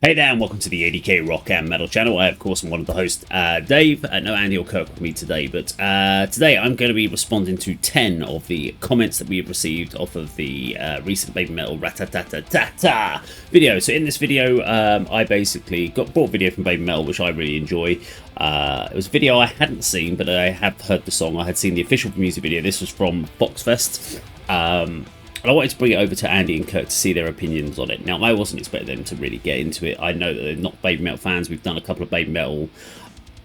Hey there, and welcome to the A.D.K Rock and Metal channel. I, of course, am one of the hosts, Dave. No Andy or Kirk with me today, but today I'm going to be responding to 10 of the comments that we have received off of the recent Babymetal Ratatatata video. So in this video, I basically bought a video from Babymetal, which I really enjoy. It was a video I hadn't seen, but I have heard the song. I had seen the official music video. This was from Foxfest. And I wanted to bring it over to Andy and Kirk to see their opinions on it. Now, I wasn't expecting them to really get into it. I know that they're not Babymetal fans. We've done a couple of Babymetal.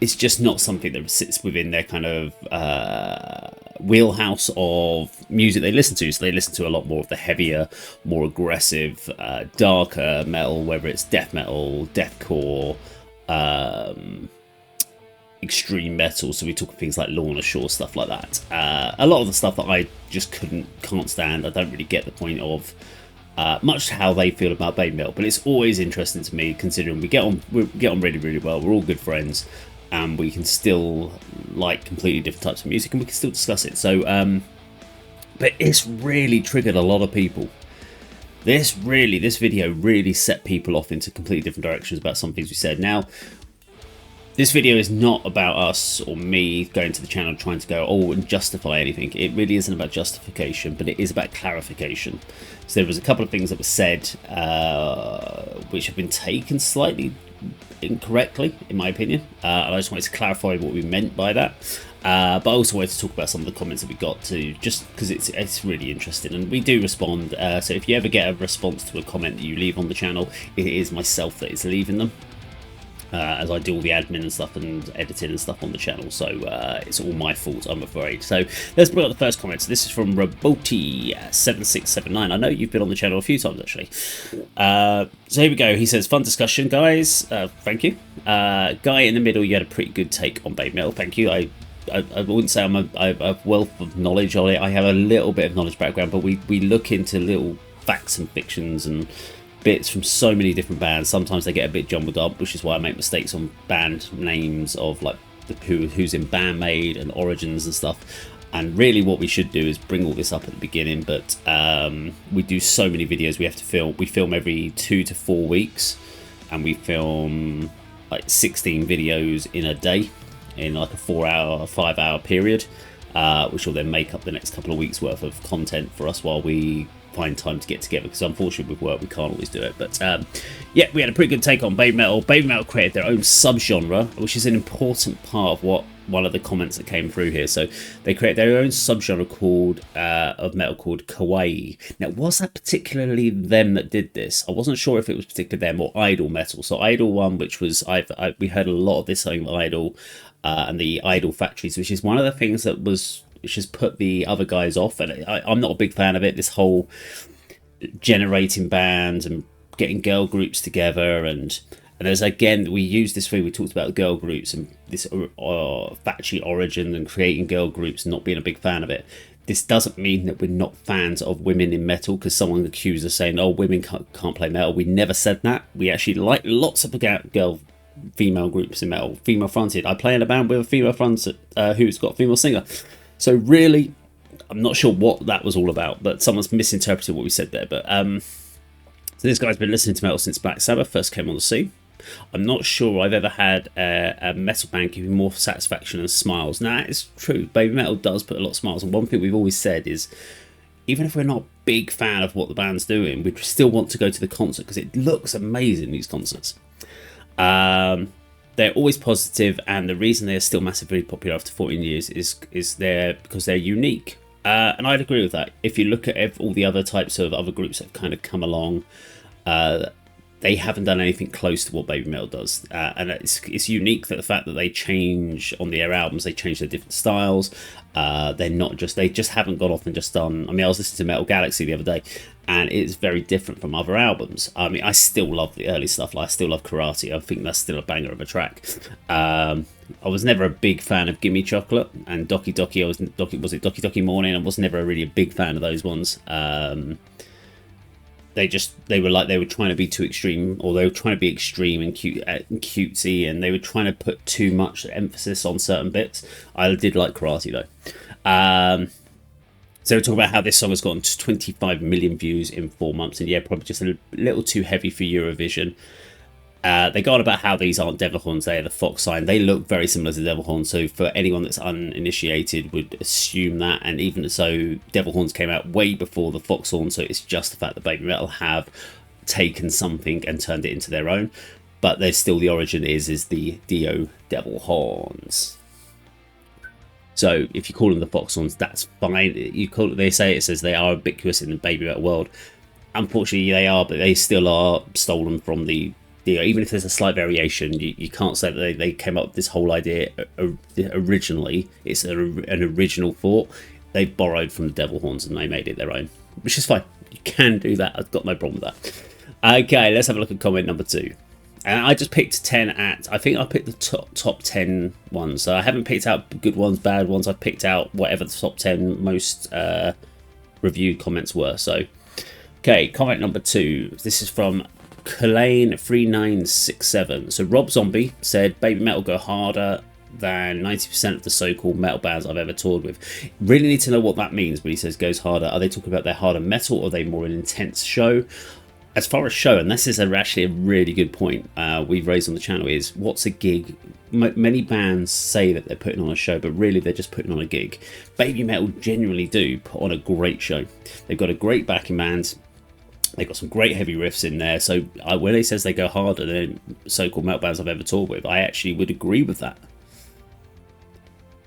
It's just not something that sits within their kind of wheelhouse of music they listen to. So they listen to a lot more of the heavier, more aggressive, darker metal, whether it's death metal, deathcore, extreme metal. So we talk things like Lorna Shore, stuff like that. A lot of the stuff that I just can't stand. I don't really get the point of much how they feel about Babymetal, but it's always interesting to me, considering we get on really well. We're all good friends, and we can still like completely different types of music, and we can still discuss it. So but it's really triggered a lot of people. This video really set people off into completely different directions about some things we said. Now, this video is not about us or me going to the channel trying to go, oh, and justify anything. It really isn't about justification, but it is about clarification. So there was a couple of things that were said which have been taken slightly incorrectly, in my opinion. And I just wanted to clarify what we meant by that. But I also wanted to talk about some of the comments that we got to, just because it's really interesting, and we do respond. So if you ever get a response to a comment that you leave on the channel, it is myself that is leaving them. As I do all the admin and stuff and editing and stuff on the channel, so it's all my fault, I'm afraid. So let's bring up the first comment. So this is from Roboti7679. I know you've been on the channel a few times, actually. So here we go. He says, fun discussion, guys. Thank you. Guy in the middle, you had a pretty good take on Babymetal. Thank you. I wouldn't say I have a wealth of knowledge on it. I have a little bit of knowledge background, but we look into little facts and fictions and bits from so many different bands. Sometimes they get a bit jumbled up, which is why I make mistakes on band names of like who's in Bandmade and Origins and stuff. And really what we should do is bring all this up at the beginning, but we do so many videos we have to film. We film every 2 to 4 weeks, and we film like 16 videos in a day in like a 5-hour period, which will then make up the next couple of weeks worth of content for us while we find time to get together, because unfortunately with work we can't always do it. But yeah, we had a pretty good take on Babymetal. Babymetal created their own subgenre, which is an important part of what one of the comments that came through here. So they created their own subgenre called of metal called kawaii. Now, was that particularly them that did this? I wasn't sure if it was particularly them or Idol Metal. So Idol one, which was we heard a lot of this on Idol and the Idol factories, which is one of the things that was which has put the other guys off, and I'm not a big fan of it. This whole generating bands and getting girl groups together, and there's, again, we used this thing, we talked about girl groups and this factory origin and creating girl groups and not being a big fan of it. This doesn't mean that we're not fans of women in metal, because someone accused us saying, oh, women can't play metal. We never said that. We actually like lots of female groups in metal, female fronted. I play in a band with a female fronted who's got a female singer. So really, I'm not sure what that was all about, but someone's misinterpreted what we said there. But so this guy's been listening to metal since Black Sabbath first came on the scene. I'm not sure I've ever had a metal band give me more satisfaction and smiles. Now, that is true. Babymetal does put a lot of smiles. And one thing we've always said is, even if we're not a big fan of what the band's doing, we still want to go to the concert because it looks amazing, these concerts. They're always positive, and the reason they're still massively popular after 14 years is because they're unique. And I'd agree with that. If you look at all the other types of other groups that have kind of come along, they haven't done anything close to what Babymetal does. And it's unique that the fact that they change on their albums, they change their different styles. They just haven't gone off and just done. I mean, I was listening to Metal Galaxy the other day, and it's very different from other albums. I mean, I still love the early stuff. Like, I still love Karate. I think that's still a banger of a track. I was never a big fan of Gimme Chocolate and Doki Doki. Was it Doki Doki Morning? I was never really a big fan of those ones. They were trying to be too extreme, or they were trying to be extreme and cute and cutesy, and they were trying to put too much emphasis on certain bits. I did like Karate though. So we're talking about how this song has gotten 25 million views in 4 months, and yeah, probably just a little too heavy for Eurovision. They go on about how these aren't devil horns, they are the fox sign. They look very similar to devil horns, so for anyone that's uninitiated would assume that. And even so, devil horns came out way before the fox horn, so it's just the fact that Babymetal have taken something and turned it into their own. But there's still, the origin is the Dio devil horns. So if you call them the fox horns, that's fine. You call it, it says they are ubiquitous in the Babymetal world. Unfortunately, they are, but they still are stolen from the even if there's a slight variation, you can't say that they came up with this whole idea originally. It's an original thought. They borrowed from the devil horns and they made it their own, which is fine. You can do that. I've got no problem with that. Okay, let's have a look at comment number 2. And I just picked 10 I think I picked the top 10 ones. So I haven't picked out good ones, bad ones. I've picked out whatever the top 10 most reviewed comments were. So, okay, comment number 2. This is from Kalane3967. So Rob Zombie said Babymetal go harder than 90% of the so-called metal bands I've ever toured with. Really need to know what that means when he says goes harder. Are they talking about their harder metal, or are they more an intense show? As far as show, and this is actually a really good point we've raised on the channel, is what's a gig? Many bands say that they're putting on a show, but really they're just putting on a gig. Babymetal genuinely do put on a great show. They've got a great backing band. They've got some great heavy riffs in there. So when he says they go harder than so-called metal bands I've ever toured with, I actually would agree with that.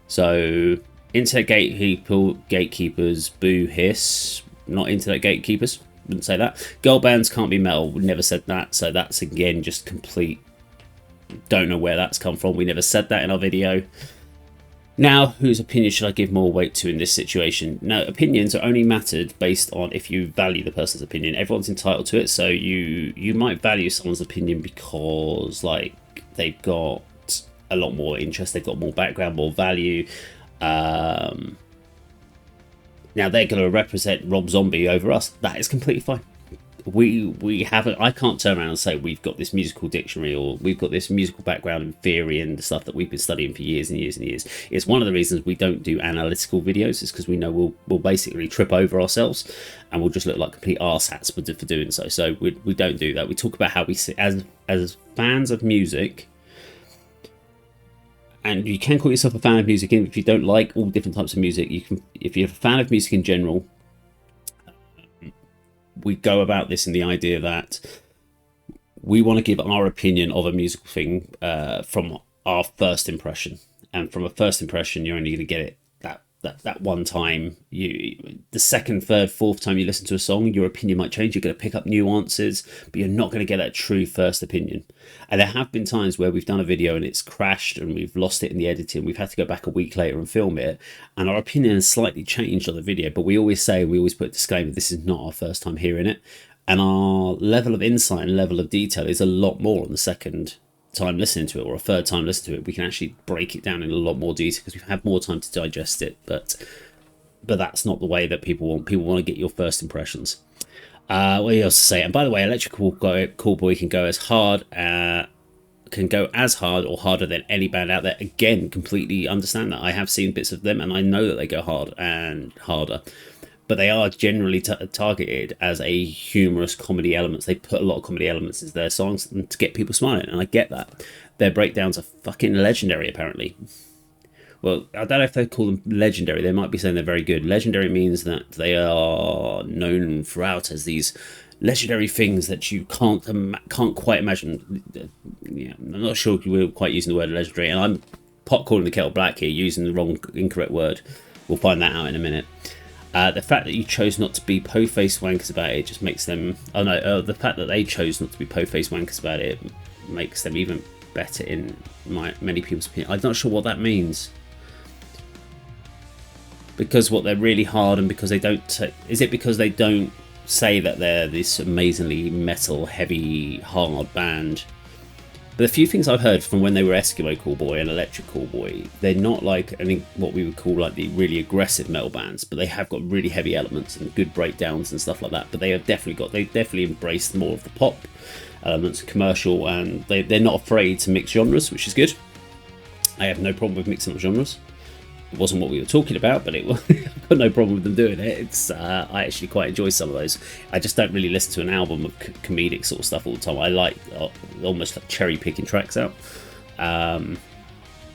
So Internet Gatekeepers, boo hiss. Not Internet Gatekeepers, wouldn't say that. Girl bands can't be metal, we never said that. So that's again just complete, don't know where that's come from. We never said that in our video. Now, whose opinion should I give more weight to in this situation? Now, opinions are only mattered based on if you value the person's opinion. Everyone's entitled to it, so you might value someone's opinion because, like, they've got a lot more interest, they've got more background, more value. Now, they're going to represent Rob Zombie over us. That is completely fine. We haven't. I can't turn around and say we've got this musical dictionary or we've got this musical background and theory and stuff that we've been studying for years and years and years. It's one of the reasons we don't do analytical videos. Is because we know we'll basically trip over ourselves and we'll just look like complete arse-hats for doing so. So we don't do that. We talk about how we sit as fans of music. And you can call yourself a fan of music, and if you don't like all different types of music, you can. If you're a fan of music in general, we go about this in the idea that we want to give our opinion of a musical thing from our first impression, and from a first impression, you're only going to get it that one time. The second, third, fourth time you listen to a song, your opinion might change. You're going to pick up nuances, but you're not going to get that true first opinion. And there have been times where we've done a video and it's crashed and we've lost it in the editing. We've had to go back a week later and film it, and our opinion has slightly changed on the video. But we always put a disclaimer: this is not our first time hearing it, and our level of insight and level of detail is a lot more on the second time listening to it, or a third time listening to it. We can actually break it down in a lot more detail because we've had more time to digest it. But that's not the way that people want. People want to get your first impressions. What else to say? And by the way, Electrical Cool Boy can go as hard or harder than any band out there. Again, completely understand that. I have seen bits of them and I know that they go hard and harder, but they are generally targeted as a humorous comedy elements. They put a lot of comedy elements into their songs to get people smiling, and I get that. Their breakdowns are fucking legendary, apparently. Well, I don't know if they call them legendary. They might be saying they're very good. Legendary means that they are known throughout as these legendary things that you can't quite imagine. Yeah, I'm not sure if we're quite using the word legendary, and I'm pot calling the kettle black here, using the incorrect word. We'll find that out in a minute. The fact that you chose not to be po-faced wankers about it just makes them... the fact that they chose not to be po-faced wankers about it makes them even better in many people's opinion. I'm not sure what that means. Because they're really hard, and because they don't... Is it because they don't say that they're this amazingly metal, heavy, hard band? But the few things I've heard from when they were Eskimo Callboy and Electric Callboy, they're not like what we would call like the really aggressive metal bands, but they have got really heavy elements and good breakdowns and stuff like that. But they definitely embraced more of the pop elements, commercial, and they're not afraid to mix genres, which is good. I have no problem with mixing up genres. It wasn't what we were talking about, but it was. I've got no problem with them doing it. It's I actually quite enjoy some of those. I just don't really listen to an album of comedic sort of stuff all the time. I like almost like cherry picking tracks out.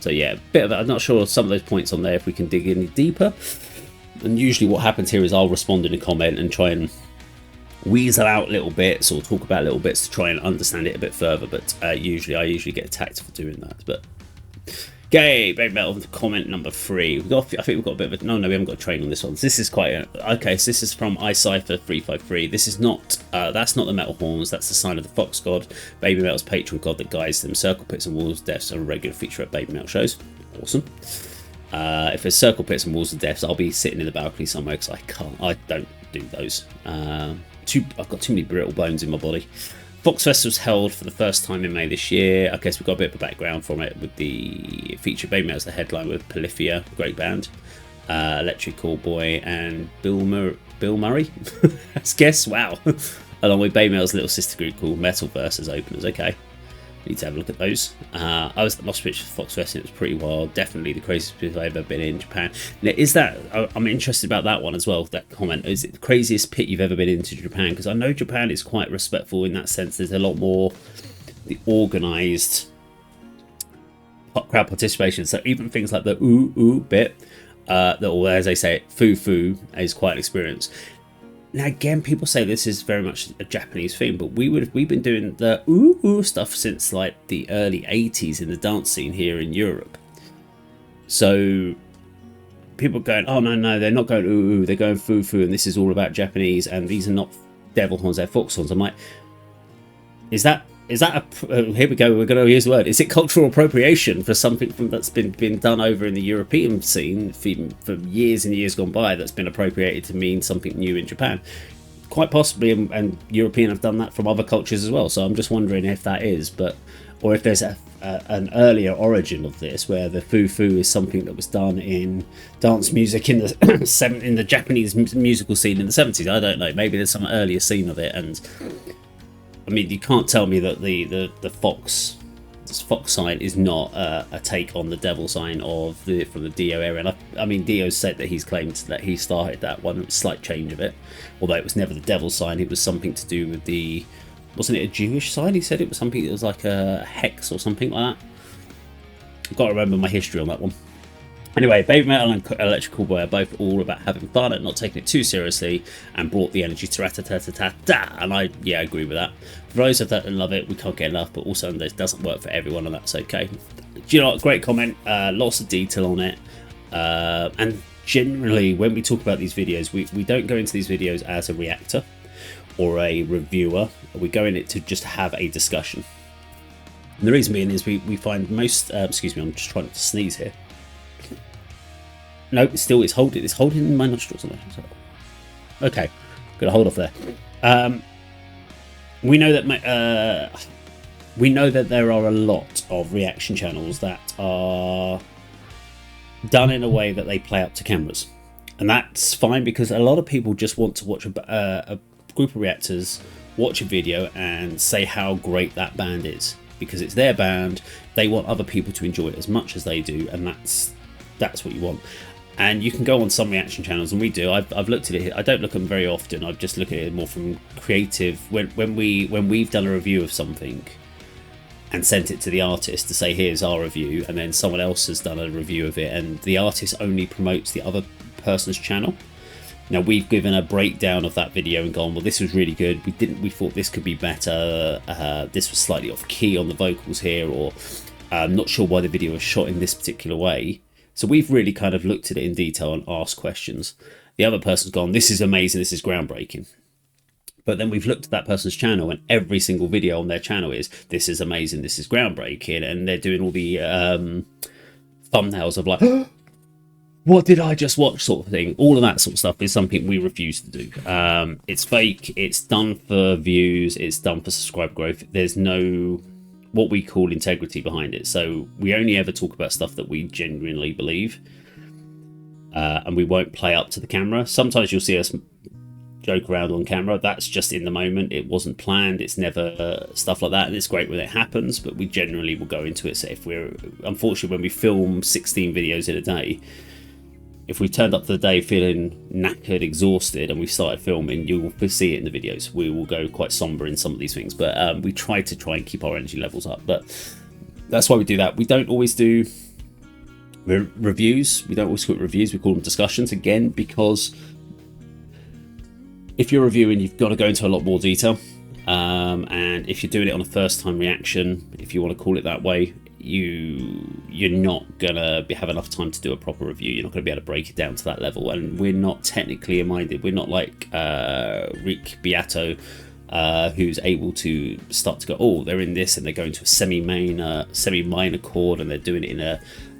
So yeah, bit of I'm not sure some of those points on there if we can dig any deeper. And usually what happens here is I'll respond in a comment and try and weasel out little bits or talk about little bits to try and understand it a bit further. But I usually get attacked for doing that. But Babymetal comment number 3. I think we've got a bit of a no, we haven't got a train on this one. This is quite okay. So this is from iCypher353. This is not that's not the metal horns. That's the sign of the fox god, Babymetal's patron god that guides them. Circle pits and walls of deaths are a regular feature at Babymetal shows. Awesome. If there's circle pits and walls of deaths, I'll be sitting in the balcony somewhere because I don't do those. I've got too many brittle bones in my body. Fox Fest was held for the first time in May this year. I guess we've got a bit of a background from it with the feature Babymetal as the headline with Polyphia, great band, Electric Callboy and Bill Murray. Let's guess, wow. Along with Babymetal's little sister group called Metalverse as openers. Okay, need to have a look at those. I was at the Moss Pitch for Fox Fest and it was pretty wild. Definitely the craziest pit I've ever been in Japan. Now, is that, I'm interested about that one as well, that comment. Is it the craziest pit you've ever been into Japan? Because I know Japan is quite respectful in that sense. There's a lot more the organised crowd participation. So even things like the ooh bit, or as they say it, foo is quite an experience. Now again, people say this is very much a Japanese thing, but we've been doing the ooh stuff since like the early 80s in the dance scene here in Europe. So people are going, oh no, they're not going ooh, they're going foo, and this is all about Japanese, and these are not devil horns, they're fox horns. I'm like, is that here we go, we're going to use the word. Is it cultural appropriation for something that's been done over in the European scene for years and years gone by that's been appropriated to mean something new in Japan? Quite possibly, and European have done that from other cultures as well. So I'm just wondering if that is, or if there's an earlier origin of this, where the foo is something that was done in dance music in the Japanese musical scene in the 70s. I don't know. Maybe there's some earlier scene of it, and I mean, you can't tell me that the fox sign is not a take on the devil sign from the Dio era. And I mean, Dio said that he's claimed that he started that one, slight change of it. Although it was never the devil sign, it was something to do with wasn't it a Jewish sign? He said it was something that was like a hex or something like that. I've got to remember my history on that one. Anyway, Babymetal and Electric Callboy are both all about having fun and not taking it too seriously, and brought the energy to rat-a-tat-tat-tat. And I agree with that. For those of that that love it, we can't get enough, but also it doesn't work for everyone, and that's okay. Do you know what? Great comment. Lots of detail on it. And generally, when we talk about these videos, we don't go into these videos as a reactor or a reviewer. We go in it to just have a discussion. And the reason being is we find most... excuse me, I'm just trying to sneeze here. No, it's holding in my nostrils. Okay, gonna hold off there. We know that there are a lot of reaction channels that are done in a way that they play up to cameras, and that's fine because a lot of people just want to watch a group of reactors watch a video and say how great that band is because it's their band. They want other people to enjoy it as much as they do, and that's what you want. And you can go on some reaction channels, and we do. I've looked at it. I don't look at them very often. I just look at it more from creative. When we've done a review of something and sent it to the artist to say here's our review, and then someone else has done a review of it, and the artist only promotes the other person's channel. Now we've given a breakdown of that video and gone, well, this was really good. We thought this could be better. This was slightly off key on the vocals here, or I'm not sure why the video was shot in this particular way. So we've really kind of looked at it in detail and asked questions. The other person's gone, this is amazing, this is groundbreaking. But then we've looked at that person's channel, and every single video on their channel is, this is amazing, this is groundbreaking. And they're doing all the thumbnails of like, what did I just watch sort of thing. All of that sort of stuff is something we refuse to do. It's fake, it's done for views, it's done for subscriber growth. There's no... what we call integrity behind it. So we only ever talk about stuff that we genuinely believe, and we won't play up to the camera. Sometimes you'll see us joke around on camera. That's just in the moment. It wasn't planned. It's never stuff like that, and it's great when it happens, but we generally will go into it. So if unfortunately when we film 16 videos in a day, if we turned up to the day feeling knackered, exhausted, and we started filming, you'll see it in the videos. We will go quite somber in some of these things, but we try and keep our energy levels up. But that's why we do that. We don't always do reviews. We don't always call it reviews. We call them discussions, again, because if you're reviewing, you've got to go into a lot more detail. And if you're doing it on a first-time reaction, if you want to call it that way, you're not gonna have enough time to do a proper review. You're not gonna be able to break it down to that level, and we're not technically minded. We're not like Rick Beato, who's able to start to go, oh, they're in this and they're going to a semi-minor chord and they're doing it in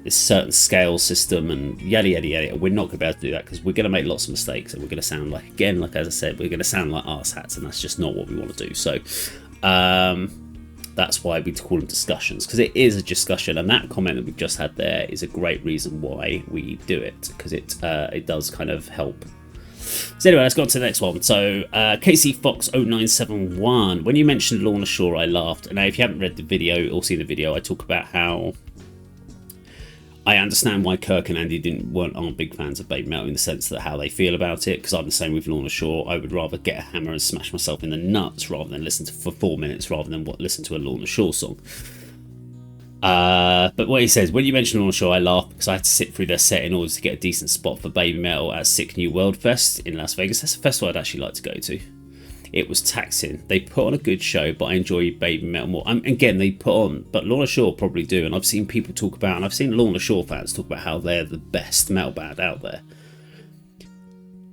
this certain scale system and yada yada yada. We're not gonna be able to do that because we're gonna make lots of mistakes and we're gonna sound like, again, like as I said, we're gonna sound like arse hats, and that's just not what we want to do. So that's why we call them discussions, because it is a discussion, and that comment that we've just had there is a great reason why we do it, because it does kind of help. So anyway, let's go on to the next one. So Casey Fox 0971, when you mentioned Lorna Shore, I laughed. And now if you haven't read the video or seen the video, I talk about how I understand why Kirk and Andy aren't big fans of Babymetal, in the sense that how they feel about it, because I'm the same with Lorna Shore. I would rather get a hammer and smash myself in the nuts rather than listen to for 4 minutes rather than listen to a Lorna Shore song. But what he says, when you mentioned Lorna Shore, I laughed because I had to sit through their set in order to get a decent spot for Babymetal at Sick New World Fest in Las Vegas. That's a festival I'd actually like to go to. It was taxing. They put on a good show, but I enjoy Babymetal more. Again, they put on, but Lorna Shore probably do. And I've seen people talk about, and I've seen Lorna Shore fans talk about how they're the best metal band out there.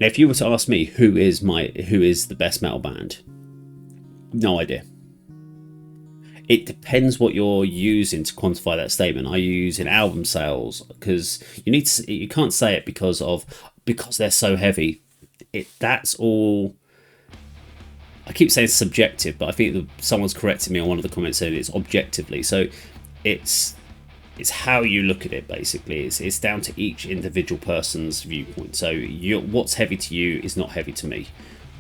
Now, if you were to ask me who is the best metal band, no idea. It depends what you're using to quantify that statement. Are you using album sales? Because you can't say it because they're so heavy. That's all. I keep saying subjective, but I think that someone's corrected me on one of the comments saying it's objectively. So it's how you look at it, basically. It's down to each individual person's viewpoint. So what's heavy to you is not heavy to me.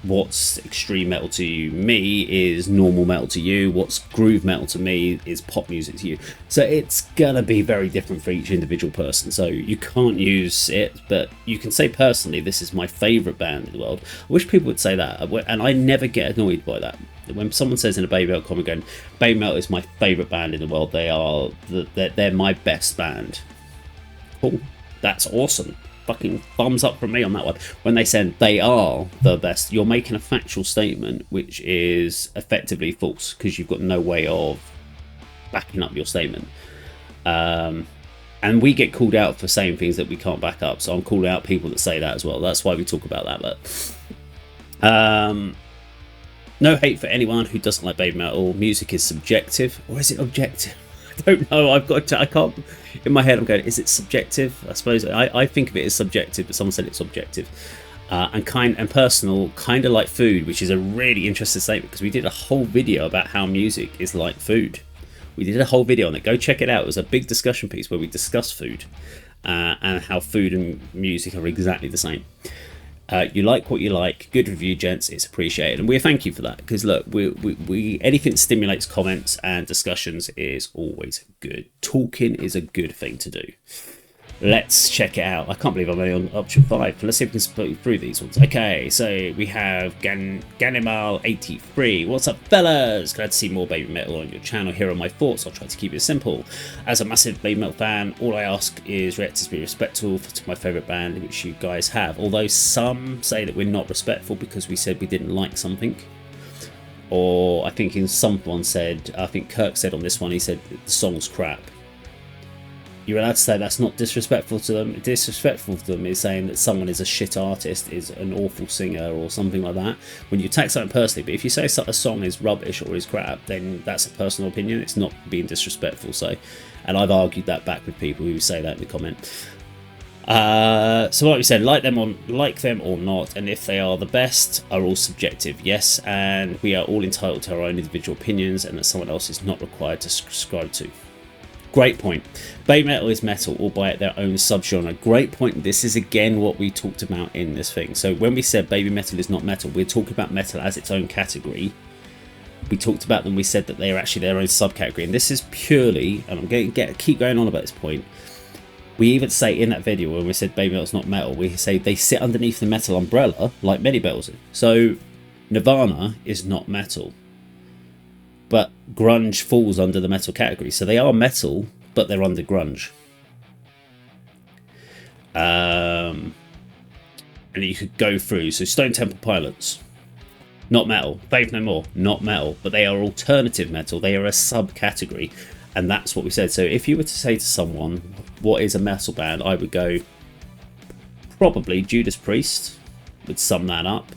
What's extreme metal to me is normal metal to you. What's groove metal to me is pop music to you. So it's gonna be very different for each individual person. So you can't use it, but you can say personally, this is my favourite band in the world. I wish people would say that, and I never get annoyed by that. When someone says in a Babymetal comment going, Babymetal is my favourite band in the world, they're my best band. Cool, that's awesome. Fucking thumbs up from me on that one. When they said they are the best, you're making a factual statement which is effectively false, because you've got no way of backing up your statement. And we get called out for saying things that we can't back up, so I'm calling out people that say that as well. That's why we talk about that. But no hate for anyone who doesn't like Babymetal. Music is subjective, or is it objective? I don't know. I can't. In my head, I'm going, is it subjective? I suppose I think of it as subjective, but someone said it's objective. And personal, kind of like food, which is a really interesting statement, because we did a whole video about how music is like food. We did a whole video on it. Go check it out. It was a big discussion piece where we discussed food and how food and music are exactly the same. You like what you like. Good review, gents. It's appreciated, and we thank you for that, because look, we anything that stimulates comments and discussions is always good. Talking is a good thing to do. Let's check it out. I can't believe I'm only on option 5. Let's see if we can split through these ones. Okay, so we have Ganimal 83. What's up, fellas? Glad to see more Babymetal on your channel. Here are my thoughts. I'll try to keep it simple. As a massive Babymetal fan, all I ask is reactors be respectful to my favourite band, which you guys have. Although some say that we're not respectful because we said we didn't like something. Or I think someone said, I think Kirk said on this one, he said the song's crap. You're allowed to say that's not disrespectful to them. Disrespectful to them is saying that someone is a shit artist, is an awful singer, or something like that. When you attack something personally, but if you say a song is rubbish or is crap, then that's a personal opinion. It's not being disrespectful. So, and I've argued that back with people who say that in the comment. So like we said, like them or not, and if they are the best, are all subjective. Yes, and we are all entitled to our own individual opinions, and that someone else is not required to subscribe to. Great point. Babymetal is metal, all by their own subgenre. Great point. This is again what we talked about in this thing. So when we said Babymetal is not metal, we're talking about metal as its own category. We talked about them. We said that they are actually their own subcategory, and this is purely, and I'm going to keep going on about this point. We even say in that video when we said Babymetal's not metal, we say they sit underneath the metal umbrella like many metals do. So Nirvana is not metal, but grunge falls under the metal category. So they are metal, but they're under grunge. And you could go through. So Stone Temple Pilots, not metal. Faith No More, not metal, but they are alternative metal. They are a subcategory. And that's what we said. So if you were to say to someone, what is a metal band? I would go, probably Judas Priest would sum that up.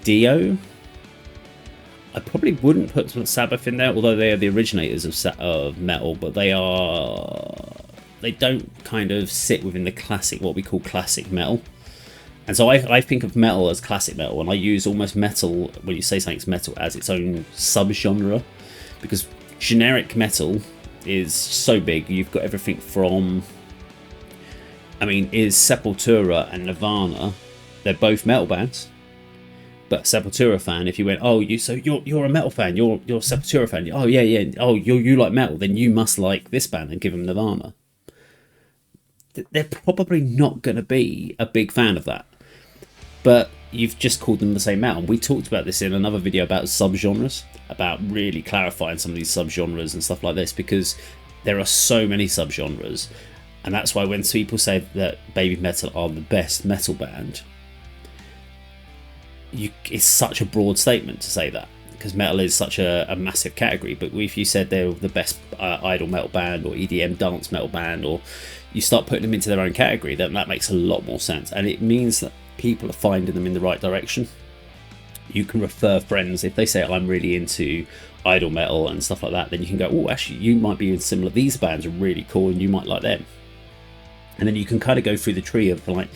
Dio. I probably wouldn't put Sabbath in there, although they are the originators of metal, but they don't kind of sit within the classic, what we call classic metal. And so I think of metal as classic metal, and I use almost metal, when you say something's metal, as its own subgenre, because generic metal is so big. You've got everything from, I mean, is Sepultura and Nirvana, they're both metal bands, but Sepultura fan, if you went, oh, you're a metal fan, you're a Sepultura fan, oh yeah, oh you like metal, then you must like this band, and give them Nirvana. They're probably not going to be a big fan of that, but you've just called them the same metal. We talked about this in another video about subgenres, about really clarifying some of these subgenres and stuff like this, because there are so many subgenres, and that's why when people say that Babymetal are the best metal band, it's such a broad statement to say that, because metal is such a massive category. But if you said they're the best idol metal band or EDM dance metal band, or you start putting them into their own category, then that makes a lot more sense, and it means that people are finding them in the right direction. You can refer friends if they say, I'm really into idol metal and stuff like that, then you can go, oh, actually you might be similar, these bands are really cool and you might like them. And then you can kind of go through the tree of like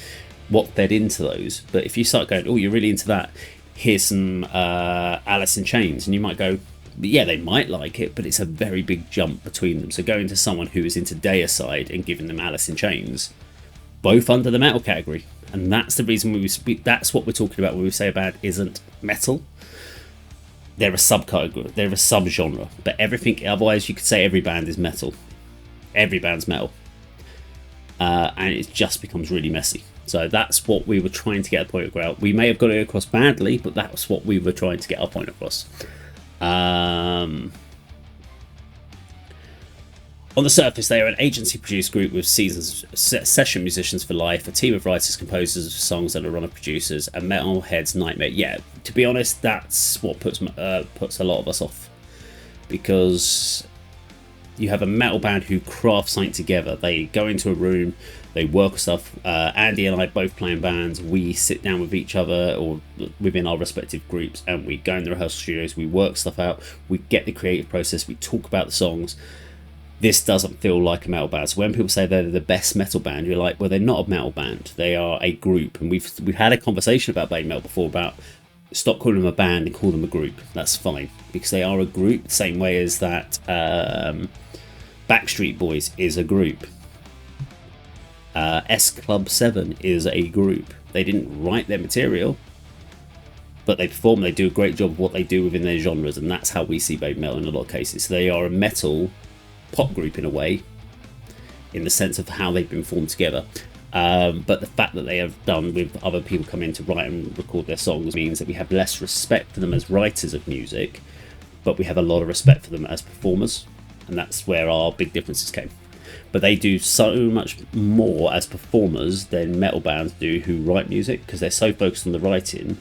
what fed into those. But if you start going, oh, you're really into that, here's some Alice in Chains, and you might go, yeah, they might like it, but it's a very big jump between them. So going to someone who is into Deicide and giving them Alice in Chains, both under the metal category. And that's the reason that's what we're talking about when we say a band isn't metal. They're a subcategory, they're a subgenre, but everything, otherwise you could say every band is metal. Every band's metal. And it just becomes really messy. So that's what we were trying to get a point across. We may have got it across badly, but that's what we were trying to get our point across. On the surface, they are an agency-produced group with session musicians for life, a team of writers, composers of songs that are run of producers, and metalhead's nightmare. Yeah, to be honest, that's what puts a lot of us off, because you have a metal band who craft something together. They go into a room, they work with stuff. Andy and I both play in bands. We sit down with each other or within our respective groups, and we go in the rehearsal studios, we work stuff out, we get the creative process, we talk about the songs. This doesn't feel like a metal band. So when people say they're the best metal band, you're like, well, they're not a metal band. They are a group. And we've had a conversation about Babymetal before about stop calling them a band and call them a group. That's fine, because they are a group, the same way as that Backstreet Boys is a group. S Club 7 is a group. They didn't write their material, but they perform. They do a great job of what they do within their genres, and that's how we see Babymetal in a lot of cases. So they are a metal pop group in a way, in the sense of how they've been formed together. But the fact that they have done with other people come in to write and record their songs means that we have less respect for them as writers of music, but we have a lot of respect for them as performers, and that's where our big differences came. But they do so much more as performers than metal bands do who write music, because they're so focused on the writing.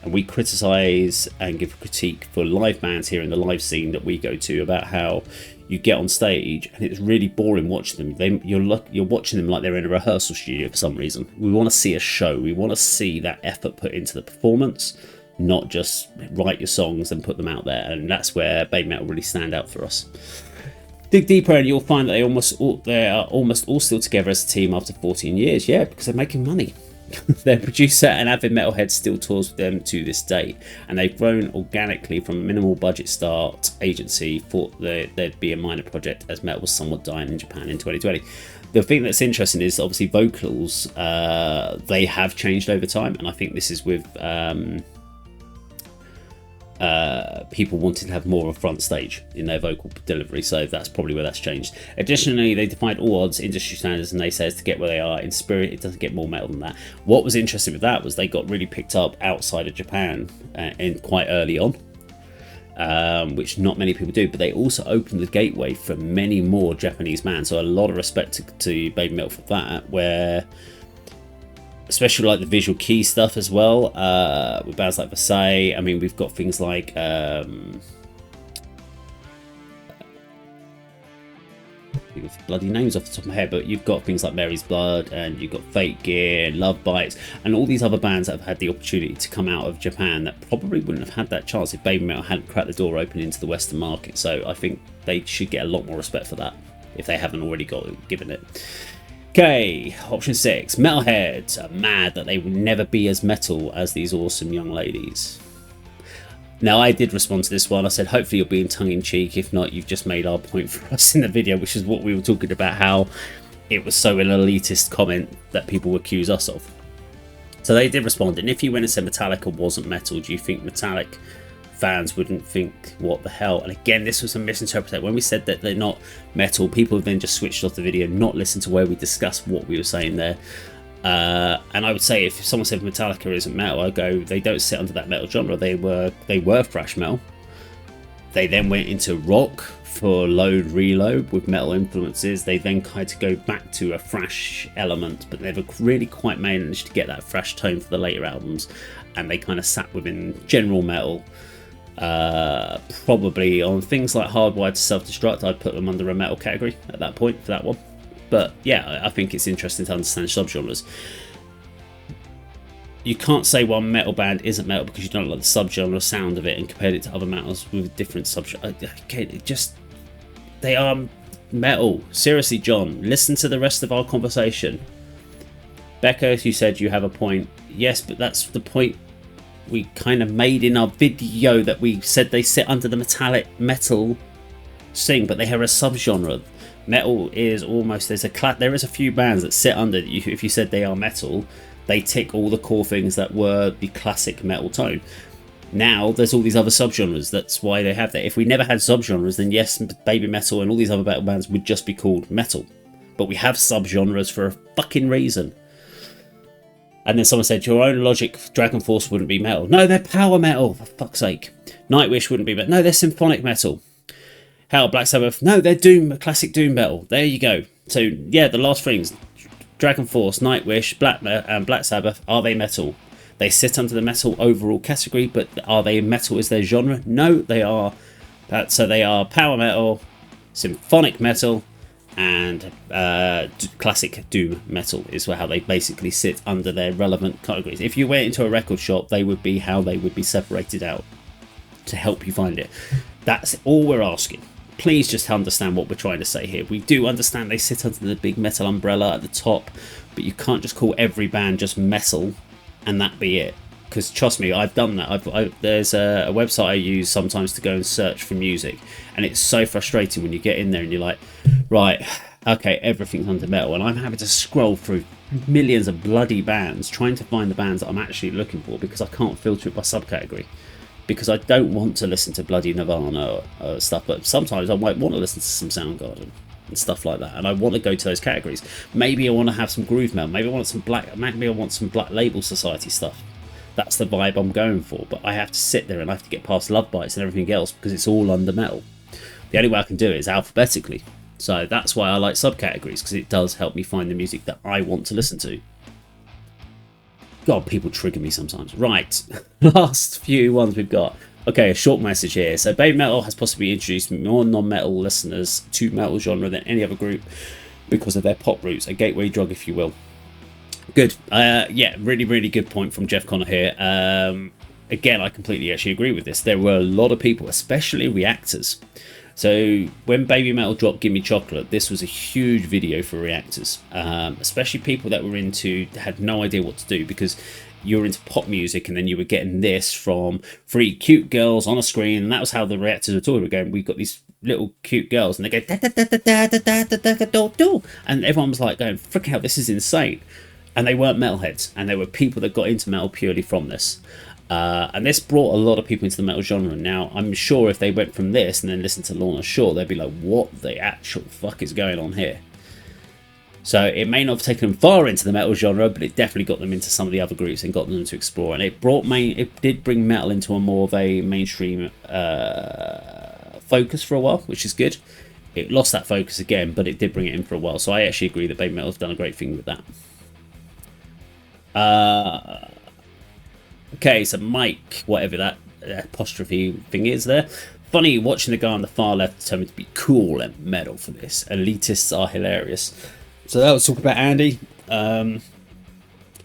And we criticise and give critique for live bands here in the live scene that we go to about how you get on stage and it's really boring watching them. You're watching them like they're in a rehearsal studio for some reason. We want to see a show. We want to see that effort put into the performance, not just write your songs and put them out there. And that's where Babymetal really stand out for us. Dig deeper and you'll find that they are almost all still together as a team after 14 years. Yeah, because they're making money. Their producer and avid metalhead still tours with them to this day, and they've grown organically from a minimal budget start agency. Thought there'd be a minor project as metal was somewhat dying in Japan in 2020. The thing that's interesting is obviously vocals, they have changed over time, and I think this is with people wanting to have more of a front stage in their vocal delivery, so that's probably where that's changed. Additionally, they defined all odds, industry standards, and they says to get where they are. In spirit, it doesn't get more metal than that. What was interesting with that was they got really picked up outside of Japan and quite early on, which not many people do, but they also opened the gateway for many more Japanese bands, so a lot of respect to Babymetal for that, where especially like the visual key stuff as well, with bands like Versailles. I mean, we've got things like bloody names off the top of my head, but you've got things like Mary's Blood, and you've got Fate Gear, Love Bites, and all these other bands that have had the opportunity to come out of Japan that probably wouldn't have had that chance if Babymetal hadn't cracked the door open into the Western market. So I think they should get a lot more respect for that if they haven't already given it. Okay, option 6. Metalheads are mad that they will never be as metal as these awesome young ladies. Now, I did respond to this one. I said, hopefully you're being tongue-in-cheek. If not, you've just made our point for us in the video, which is what we were talking about, how it was so an elitist comment that people would accuse us of. So they did respond. And if you went and said Metallica wasn't metal, do you think Metallic fans wouldn't think, what the hell? And again, this was a misinterpretation. When we said that they're not metal, people then just switched off the video, not listened to where we discussed what we were saying there. And I would say if someone said Metallica isn't metal, I'd go, they don't sit under that metal genre. They were thrash metal. They then went into rock for Load Reload with metal influences. They then kind of go back to a thrash element, but never really quite managed to get that thrash tone for the later albums. And they kind of sat within general metal. Probably on things like Hardwired to Self-Destruct, I'd put them under a metal category at that point for that one. But yeah, I think it's interesting to understand subgenres. You can't say one metal band isn't metal because you don't like the subgenre sound of it and compared it to other metals with different subgenres. They are metal. Seriously, John, listen to the rest of our conversation. Becca, you said you have a point. Yes, but that's the point we kind of made in our video, that we said they sit under the metal thing, but they have a subgenre. Metal is almost, there is a few bands that sit under, if you said they are metal, they tick all the core things that were the classic metal tone. Now there's all these other subgenres, that's why they have that. If we never had subgenres, then yes, Babymetal and all these other metal bands would just be called metal, but we have subgenres for a fucking reason. And then someone said, your own logic, Dragon Force wouldn't be metal. No, they're power metal, for fuck's sake. Nightwish wouldn't be metal. No, they're symphonic metal. Hell, Black Sabbath. No, they're doom, classic doom metal. There you go. So yeah, the last things, Dragon Force, Nightwish, Black Sabbath, are they metal? They sit under the metal overall category, but are they metal as their genre? No, they are. So they are power metal, symphonic metal, and classic doom metal is how they basically sit under their relevant categories. If you went into a record shop, they would be how they would be separated out to help you find it. That's all we're asking. Please just understand what we're trying to say here. We do understand they sit under the big metal umbrella at the top, but you can't just call every band just metal and that be it. Because trust me, I've done that. There's a website I use sometimes to go and search for music, and it's so frustrating when you get in there and you're like, right, okay, everything's under metal, and I'm having to scroll through millions of bloody bands trying to find the bands that I'm actually looking for, because I can't filter it by subcategory, because I don't want to listen to bloody Nirvana or stuff, but sometimes I might want to listen to some Soundgarden and stuff like that, and I want to go to those categories. Maybe I want to have some groove metal, maybe I want some Black Label Society stuff. That's the vibe I'm going for, but I have to sit there and I have to get past Love Bites and everything else because it's all under metal. The only way I can do it is alphabetically. So that's why I like subcategories, because it does help me find the music that I want to listen to. God, people trigger me sometimes. Right, last few ones we've got. Okay, a short message here. So Babymetal has possibly introduced more non-metal listeners to metal genre than any other group because of their pop roots, a gateway drug if you will. Good. Yeah, really good point from Jeff Connor here. Again, I completely actually agree with this. There were a lot of people, especially reactors. So when Babymetal dropped Gimme Chocolate, this was a huge video for reactors, especially people that were had no idea what to do, because you're into pop music and then you were getting this from 3 cute girls on a screen, and that was how the reactors were talking. We're going, we've got these little cute girls and they go da da da da da da da da da da da, and everyone was like going, frick hell, this is insane. And they weren't metalheads, and there were people that got into metal purely from this. And this brought a lot of people into the metal genre. Now, I'm sure if they went from this and then listened to Lorna Shore, they'd be like, what the actual fuck is going on here? So it may not have taken them far into the metal genre, but it definitely got them into some of the other groups and got them to explore. And it did bring metal into a more of a mainstream focus for a while, which is good. It lost that focus again, but it did bring it in for a while. So I actually agree that Babymetal has done a great thing with that. Okay, so Mike, whatever that apostrophe thing is there. Funny watching the guy on the far left determined to be cool and metal for this. Elitists are hilarious. So that was talking about Andy. And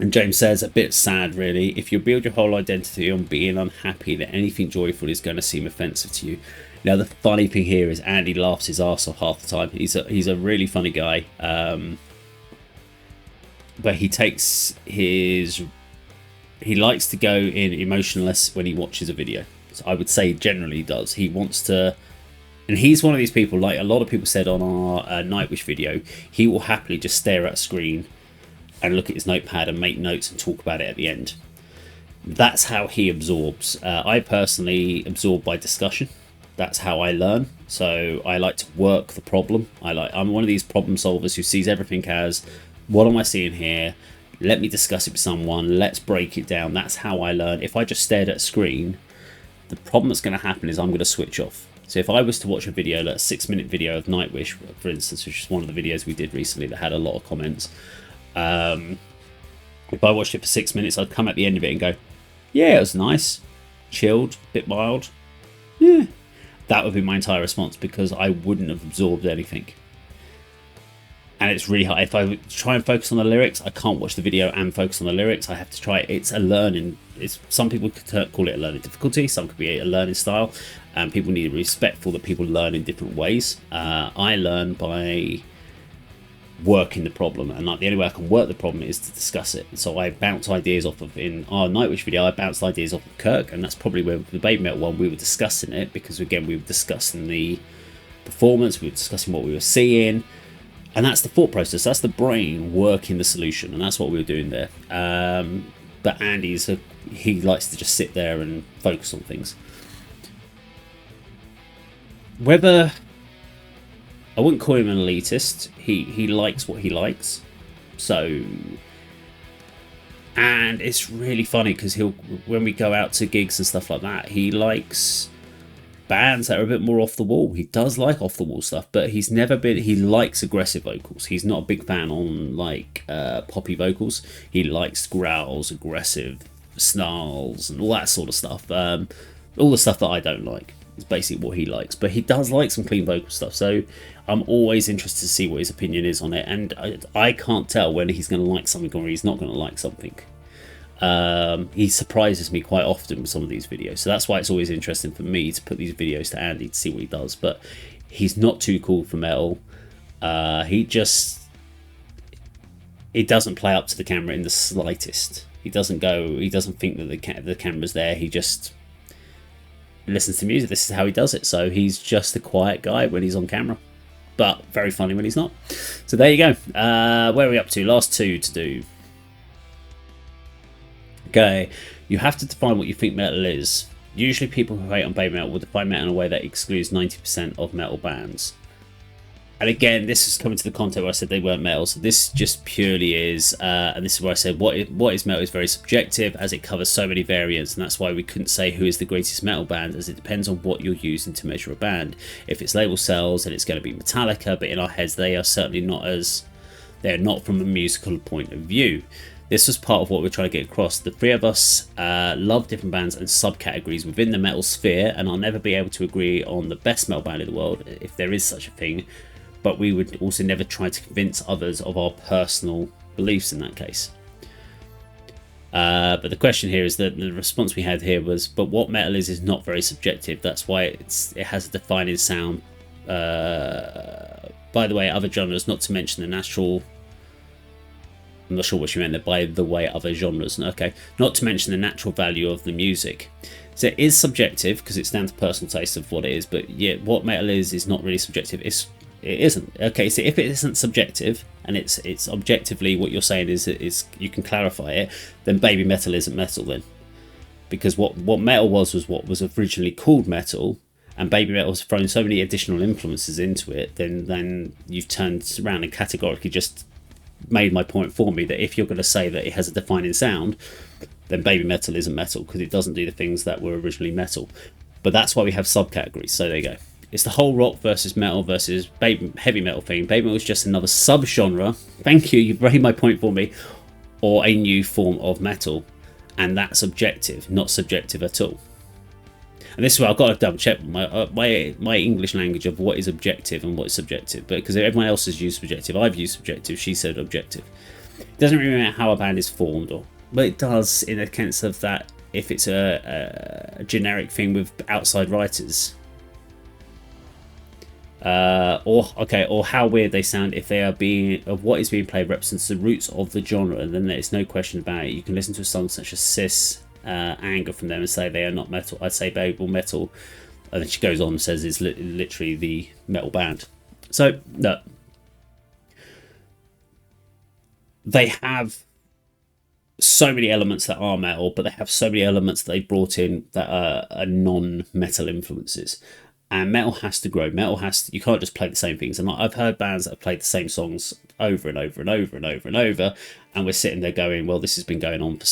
James says, a bit sad really. If you build your whole identity on being unhappy, that anything joyful is going to seem offensive to you. Now the funny thing here is Andy laughs his arse off half the time. He's a really funny guy. But he takes his... He likes to go in emotionless when he watches a video. So I would say generally he does. He wants to... And he's one of these people, like a lot of people said on our Nightwish video, he will happily just stare at a screen and look at his notepad and make notes and talk about it at the end. That's how he absorbs. I personally absorb by discussion. That's how I learn. So I like to work the problem. I'm one of these problem solvers who sees everything as, what am I seeing here? Let me discuss it with someone. Let's break it down. That's how I learn. If I just stared at a screen, the problem that's going to happen is I'm going to switch off. So if I was to watch a video, like a 6-minute video of Nightwish, for instance, which is one of the videos we did recently that had a lot of comments, if I watched it for 6 minutes, I'd come at the end of it and go, yeah, it was nice, chilled, bit mild. Yeah, that would be my entire response, because I wouldn't have absorbed anything. And it's really hard. If I try and focus on the lyrics, I can't watch the video and focus on the lyrics. I have to try. It's a learning. Some people could call it a learning difficulty. Some could be a learning style. And people need to be respectful that people learn in different ways. I learn by working the problem, and like the only way I can work the problem is to discuss it. So I bounce ideas off of, in our Nightwish video, I bounced ideas off of Kirk, and that's probably where the Babymetal one we were discussing it, because again we were discussing the performance, we were discussing what we were seeing. And that's the thought process, that's the brain working the solution, and that's what we were doing there. But Andy's, he likes to just sit there and focus on things. Whether, I wouldn't call him an elitist, he likes what he likes. So, and it's really funny because when we go out to gigs and stuff like that, he likes bands that are a bit more off the wall. He does like off the wall stuff, but he likes aggressive vocals. He's not a big fan on like poppy vocals. He likes growls, aggressive snarls, and all that sort of stuff. All the stuff that I don't like is basically what he likes, but he does like some clean vocal stuff. So I'm always interested to see what his opinion is on it, and I can't tell whether he's going to like something or he's not going to like something. He surprises me quite often with some of these videos, so that's why it's always interesting for me to put these videos to Andy to see what he does. But he's not too cool for metal. He doesn't play up to the camera in the slightest. He doesn't think that the camera's there. He just listens to music. This is how he does it. So he's just a quiet guy when he's on camera, but very funny when he's not. So there you go. Where are we up to? Last two to do. Okay, you have to define what you think metal is. Usually people who hate on Babymetal will define metal in a way that excludes 90% of metal bands. And again, this is coming to the content where I said they weren't metal, so this just purely is, and this is where I said what is metal is very subjective, as it covers so many variants, and that's why we couldn't say who is the greatest metal band, as it depends on what you're using to measure a band. If it's label sales, then it's going to be Metallica, but in our heads they are certainly not they're not from a musical point of view. This was part of what we're trying to get across. The three of us love different bands and subcategories within the metal sphere, and I'll never be able to agree on the best metal band in the world, if there is such a thing, but we would also never try to convince others of our personal beliefs in that case. But the question here is that the response we had here was, but what metal is not very subjective. That's why it has a defining sound. By the way, other genres, not to mention the natural... I'm not sure what you meant there by the way other genres. Okay, not to mention the natural value of the music. So it is subjective because it's down to personal taste of what it is. But yeah, what metal is not really subjective. It isn't. Okay, so if it isn't subjective and it's objectively what you're saying is you can clarify it, then Babymetal isn't metal then. because what metal was what was originally called metal, and Babymetal has thrown so many additional influences into it, then you've turned around and categorically just made my point for me that if you're going to say that it has a defining sound, then Babymetal isn't metal because it doesn't do the things that were originally metal. But that's why we have subcategories. So there you go. It's the whole rock versus metal versus heavy metal thing. Babymetal is just another subgenre. Thank you. You've made my point for me. Or a new form of metal, and that's objective, not subjective at all. And this is where I've got to double check my English language of what is objective and what is subjective. But because everyone else has used subjective, I've used subjective. She said objective. It doesn't really matter how a band is formed, but it does in a sense of that if it's a generic thing with outside writers. Or how weird they sound if they are what is being played represents the roots of the genre, and then there's no question about it. You can listen to a song such as Sis, Anger from them and say they are not metal. I'd say Babymetal, and then she goes on and says it's literally the metal band. So no, they have so many elements that are metal, but they have so many elements that they brought in that are non-metal influences. And metal has to grow. You can't just play the same things. And I've heard bands that have played the same songs over and over and over and over and over, and we're sitting there going, well, this has been going on for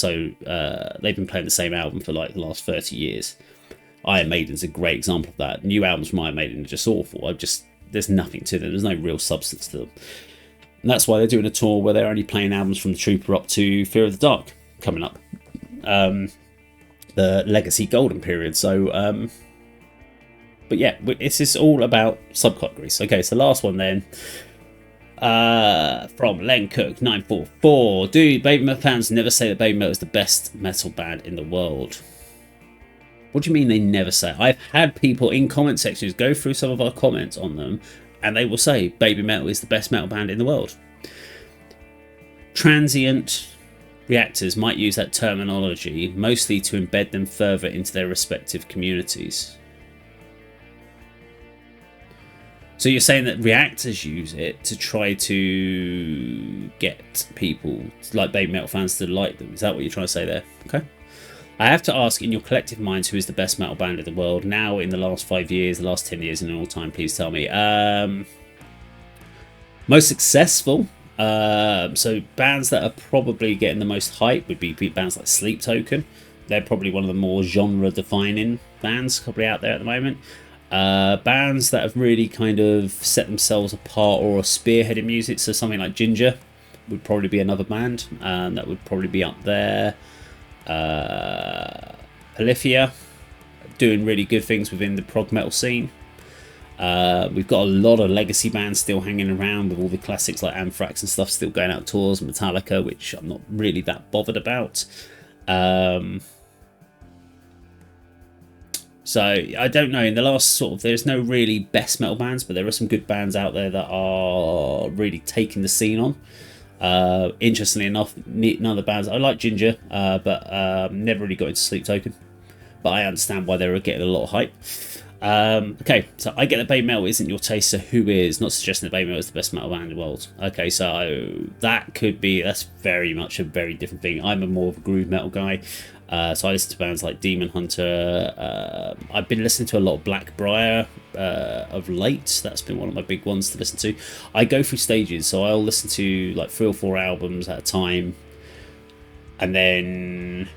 they've been playing the same album for like the last 30 years. Iron Maiden's a great example of that. New albums from Iron Maiden are just awful. There's nothing to them. There's no real substance to them. And that's why they're doing a tour where they're only playing albums from The Trooper up to Fear of the Dark coming up. The Legacy Golden period. So, but yeah, this is all about subcategories. Okay, so last one then. From Len Cook 944. Do Babymetal fans never say that Babymetal is the best metal band in the world? What do you mean they never say it? I've had people in comment sections go through some of our comments on them, and they will say Babymetal is the best metal band in the world. Transient reactors might use that terminology mostly to embed them further into their respective communities. So you're saying that reactors use it to try to get people, like Babymetal fans, to like them. Is that what you're trying to say there? Okay. I have to ask, in your collective minds, who is the best metal band in the world now, in the last 5 years, the last 10 years, and in all time? Please tell me. Most successful. So bands that are probably getting the most hype would be bands like Sleep Token. They're probably one of the more genre-defining bands probably out there at the moment. Bands that have really kind of set themselves apart or are spearheading music, so something like Ginger would probably be another band that would probably be up there. Polyphia, doing really good things within the prog metal scene. We've got a lot of legacy bands still hanging around with all the classics like Anthrax and stuff still going out tours, Metallica, which I'm not really that bothered about. So I don't know, in the last there's no really best metal bands, but there are some good bands out there that are really taking the scene on. Interestingly enough, none of the bands, I like Ginger, but never really got into Sleep Token, but I understand why they were getting a lot of hype. Okay, so I get that Babymetal isn't your taste, so who is? Not suggesting that Babymetal is the best metal band in the world. Okay, so that's very much a very different thing. I'm more of a groove metal guy. So I listen to bands like Demon Hunter. I've been listening to a lot of Blackbriar of late. That's been one of my big ones to listen to. I go through stages, so I'll listen to like 3 or 4 albums at a time, and then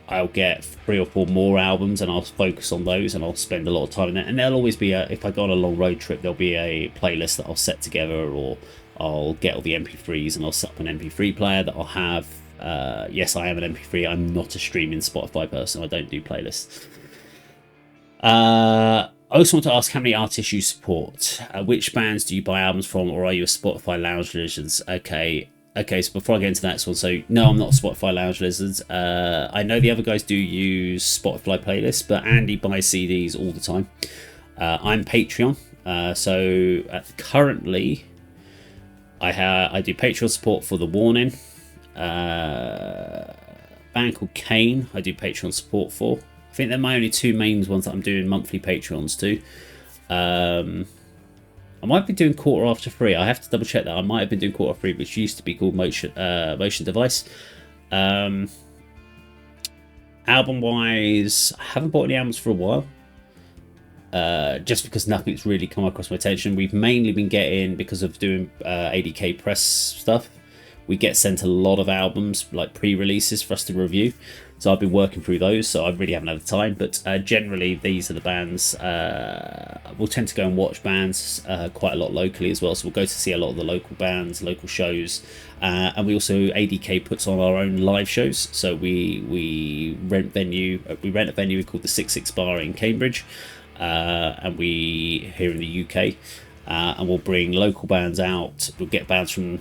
I'll get 3 or 4 more albums, and I'll focus on those, and I'll spend a lot of time in it. And there'll always be if I go on a long road trip, there'll be a playlist that I'll set together, or I'll get all the MP3s and I'll set up an MP3 player that I'll have. Yes, I am an MP3. I'm not a streaming Spotify person. I don't do playlists. I also want to ask how many artists you support. Which bands do you buy albums from, or are you a Spotify Lounge Lizards? Okay, so before I get into the next one, so no, I'm not a Spotify Lounge Lizards. I know the other guys do use Spotify playlists, but Andy buys CDs all the time. I'm Patreon, so currently I do Patreon support for The Warning. Band called Kane, I do Patreon support for. I think they're my only 2 main ones that I'm doing monthly Patreons to. I might be doing Quarter After Free. I have to double check that. I might have been doing Quarter Free, which used to be called Motion Device. Album wise, I haven't bought any albums for a while. Just because nothing's really come across my attention. We've mainly been getting, because of doing A.D.K press stuff, we get sent a lot of albums, like pre-releases for us to review. So I've been working through those, so I really haven't had the time. But generally, these are the bands. We'll tend to go and watch bands quite a lot locally as well. So we'll go to see a lot of the local bands, local shows. And we also, A.D.K puts on our own live shows. So we rent a venue called the 66 Bar in Cambridge. And we here in the UK, and we'll bring local bands out. We'll get bands from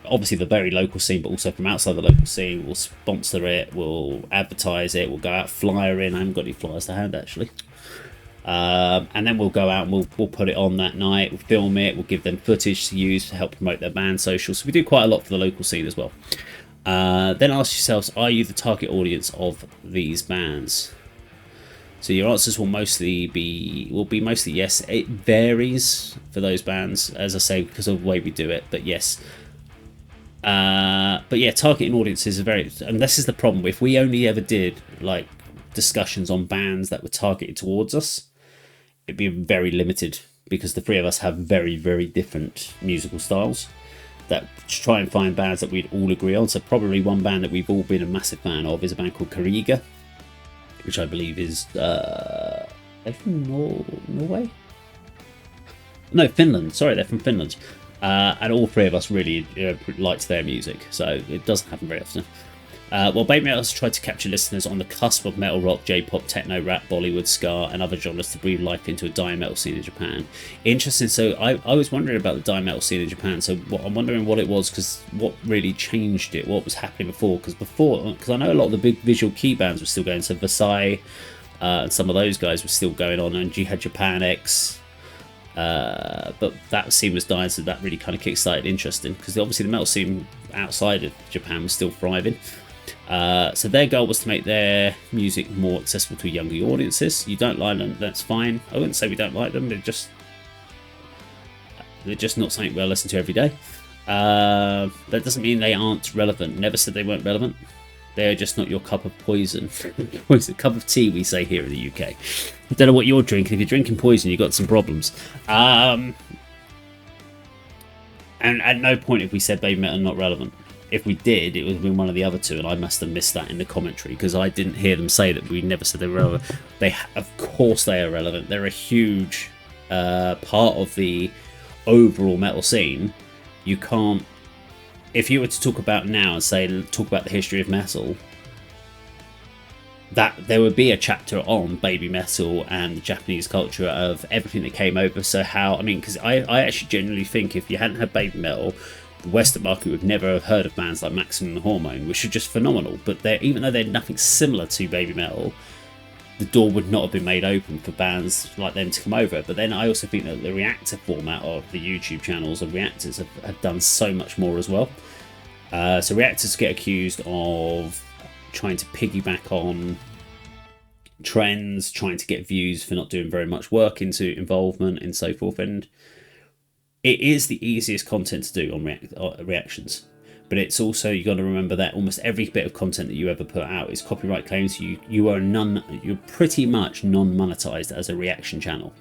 obviously the very local scene, but also from outside the local scene. We'll sponsor it, we'll advertise it, we'll go out flyer in. I haven't got any flyers to hand actually. And then we'll go out and we'll put it on that night, we'll film it, we'll give them footage to use to help promote their band socials. So we do quite a lot for the local scene as well. Then ask yourselves, are you the target audience of these bands? So your answers will be mostly yes. It varies for those bands, as I say, because of the way we do it, but yes. But yeah, targeting audiences are and this is the problem. If we only ever did like discussions on bands that were targeted towards us, it'd be very limited, because the three of us have very, very different musical styles. That to try and find bands that we'd all agree on. So probably one band that we've all been a massive fan of is a band called Kirk, which I believe is they're from Norway? No, Finland. Sorry, they're from Finland. And all three of us really liked their music, so it doesn't happen very often. Well, Babymetal has tried to capture listeners on the cusp of metal rock, J-pop, techno, rap, Bollywood, ska, and other genres to breathe life into a dying metal scene in Japan. Interesting. So I was wondering about the dying metal scene in Japan. So I'm wondering what it was, because what really changed it, what was happening before? Because I know a lot of the big visual key bands were still going. So Versailles, and some of those guys were still going on, and you had Japan X. But that scene was dying, so that really kind of kickstarted interesting, because obviously the metal scene outside of Japan was still thriving. So their goal was to make their music more accessible to younger audiences. You don't like them, that's fine. I wouldn't say we don't like them, they're just not something we'll listen to every day. That doesn't mean they aren't relevant. Never said they weren't relevant. They're just not your cup of poison. Poison, cup of tea, we say here in the UK. I don't know what you're drinking. If you're drinking poison, you've got some problems. And at no point have we said Babymetal are not relevant. If we did, it would have been one of the other two, and I must have missed that in the commentary, because I didn't hear them say that. We never said they were relevant. Of course they are relevant. They're a huge part of the overall metal scene. You can't... If you were to talk about now and talk about the history of metal, that there would be a chapter on Babymetal and the Japanese culture of everything that came over. So because I actually genuinely think if you hadn't had Babymetal, the Western market would never have heard of bands like Maximum and Hormone, which are just phenomenal. But even though they're nothing similar to Babymetal, the door would not have been made open for bands like them to come over. But then I also think that the reactor format of the YouTube channels and reactors have done so much more as well. So reactors get accused of trying to piggyback on trends, trying to get views for not doing very much work into involvement and so forth. And it is the easiest content to do on reactions. But it's also, you got to remember that almost every bit of content that you ever put out is copyright claims. You're pretty much non-monetized as a reaction channel.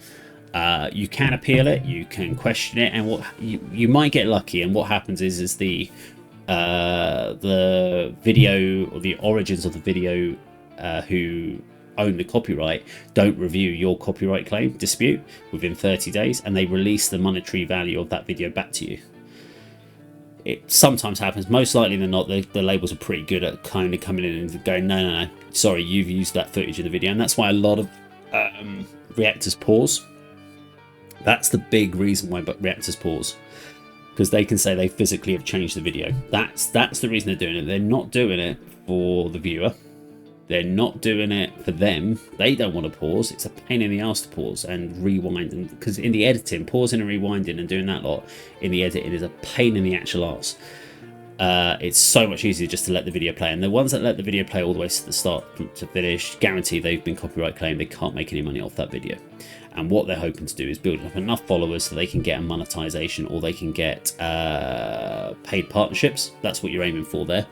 You can appeal it, you can question it, and what you might get lucky. And what happens is the video, or the origins of the video, who own the copyright, don't review your copyright claim dispute within 30 days, and they release the monetary value of that video back to you. It sometimes happens. Most likely than not, the labels are pretty good at kind of coming in and going, no, sorry, you've used that footage in the video. And that's why a lot of reactors pause. That's the big reason why reactors pause, because they can say they physically have changed the video. That's the reason they're doing it. They're not doing it for the viewer. They're not doing it for them. They don't want to pause. It's a pain in the ass to pause and rewind. Because in the editing, pausing and rewinding and doing that lot in the editing is a pain in the actual arse. It's so much easier just to let the video play. And the ones that let the video play all the way to the start to finish, guarantee they've been copyright claimed. They can't make any money off that video. And what they're hoping to do is build up enough followers so they can get a monetization, or they can get paid partnerships. That's what you're aiming for there.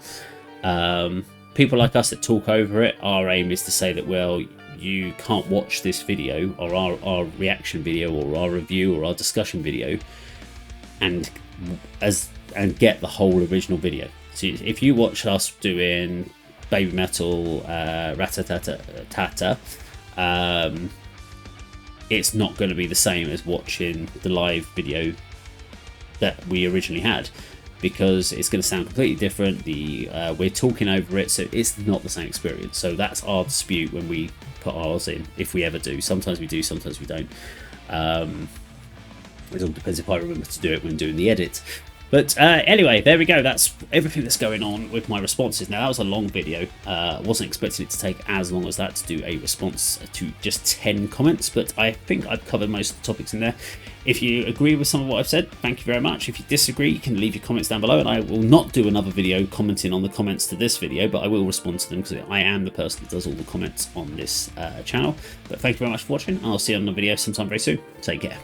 people like us that talk over it, our aim is to say that, well, you can't watch this video or our reaction video or our review or our discussion video and get the whole original video. So if you watch us doing Babymetal, Ratatata, it's not going to be the same as watching the live video that we originally had, because it's going to sound completely different. We're talking over it, so it's not the same experience. So that's our dispute when we put ours in, if we ever do. Sometimes we do, sometimes we don't. It all depends if I remember to do it when doing the edit. But anyway, there we go. That's everything that's going on with my responses. Now, that was a long video. I wasn't expecting it to take as long as that to do a response to just 10 comments, but I think I've covered most of the topics in there. If you agree with some of what I've said, thank you very much. If you disagree, you can leave your comments down below, and I will not do another video commenting on the comments to this video, but I will respond to them because I am the person that does all the comments on this channel. But thank you very much for watching, and I'll see you on the video sometime very soon. Take care.